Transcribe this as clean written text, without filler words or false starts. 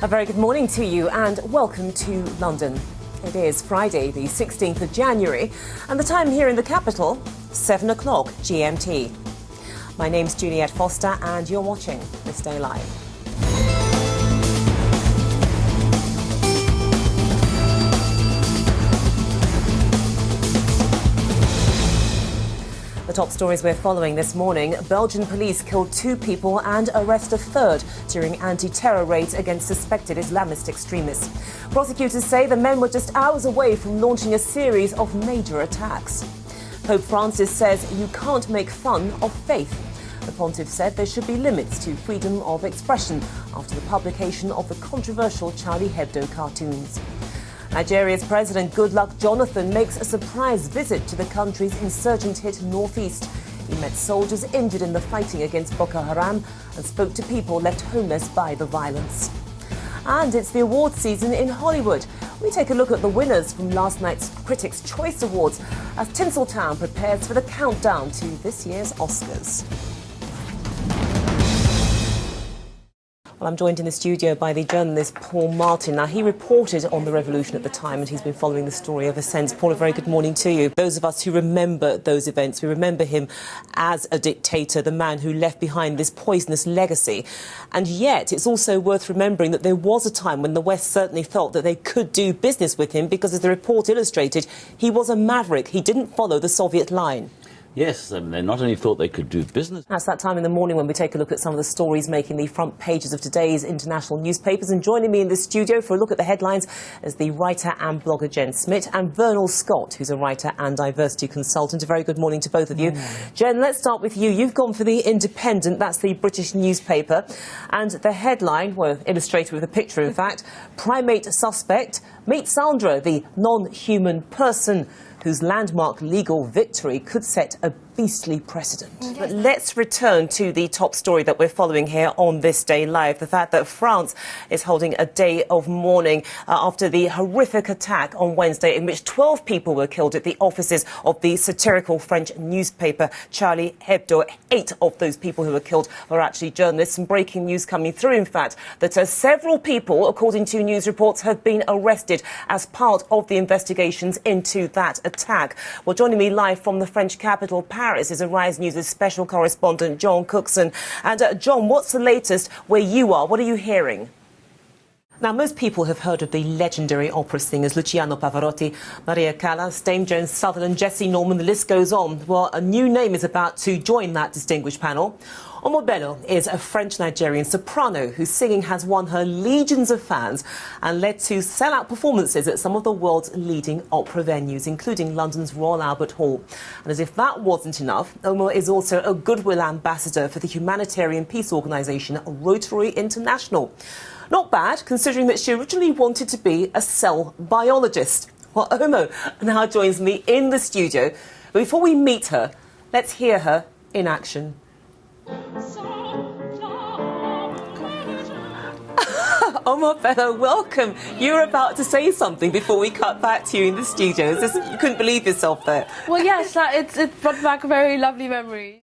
A very good morning to you and welcome to London. It is Friday, the 16th of January, and the time here in the capital, 7 o'clock GMT. My name's Juliette Foster and you're watching This Day Live. The top stories we're following this morning. Belgian police killed 2 people and arrest a third during anti-terror raids against suspected Islamist extremists. Prosecutors say the men were just hours away from launching a series of major attacks. Pope Francis says you can't make fun of faith. The pontiff said there should be limits to freedom of expression after the publication of the controversial Charlie Hebdo cartoons. Nigeria's President Goodluck Jonathan makes a surprise visit to the country's insurgent-hit northeast. He met soldiers injured in the fighting against Boko Haram and spoke to people left homeless by the violence. And it's the awards season in Hollywood. We take a look at the winners from last night's Critics' Choice Awards as Tinseltown prepares for the countdown to this year's Oscars. Well, I'm joined in the studio by the journalist Paul Martin. Now, he reported on the revolution at the time and he's been following the story ever since. Paul, a very good morning to you. Those of us who remember those events, we remember him as a dictator, the man who left behind this poisonous legacy. And yet, it's also worth remembering that there was a time when the West certainly felt that they could do business with him because, as the report illustrated, he was a maverick. He didn't follow the Soviet line. Yes, they not only thought they could do business. That's that time in the morning when we take a look at some of the stories making the front pages of today's international newspapers. And joining me in the studio for a look at the headlines is the writer and blogger Jen Smith and Vernal Scott, who's a writer and diversity consultant. A very good morning to both of you. Jen, let's start with you. You've gone for the Independent, that's the British newspaper. And the headline, well, illustrated with a picture, in fact, primate suspect, meet Sandra, the non-human person, whose landmark legal victory could set a beastly precedent. But let's return to the top story that we're following here on This Day Live, the fact that France is holding a day of mourning after the horrific attack on Wednesday in which 12 people were killed at the offices of the satirical French newspaper Charlie Hebdo. 8 of those people who were killed were actually journalists. And breaking news coming through, in fact, that several people, according to news reports, have been arrested as part of the investigations into that attack. Well, joining me live from the French capital, Paris, is Arise News' special correspondent John Cookson. And John, what's the latest where you are? What are you hearing? Now, most people have heard of the legendary opera singers Luciano Pavarotti, Maria Callas, Dame Joan Sutherland, Jessie Norman, the list goes on. Well, a new name is about to join that distinguished panel. Omobello is a French-Nigerian soprano whose singing has won her legions of fans and led to sell-out performances at some of the world's leading opera venues, including London's Royal Albert Hall. And as if that wasn't enough, Omo is also a goodwill ambassador for the humanitarian peace organisation Rotary International. Not bad, considering that she originally wanted to be a cell biologist. Well, Omo now joins me in the studio. But before we meet her, let's hear her in action. Omobello, welcome. You were about to say something before we cut back to you in the studio. You couldn't believe yourself there. Well, yes, it brought back a very lovely memory.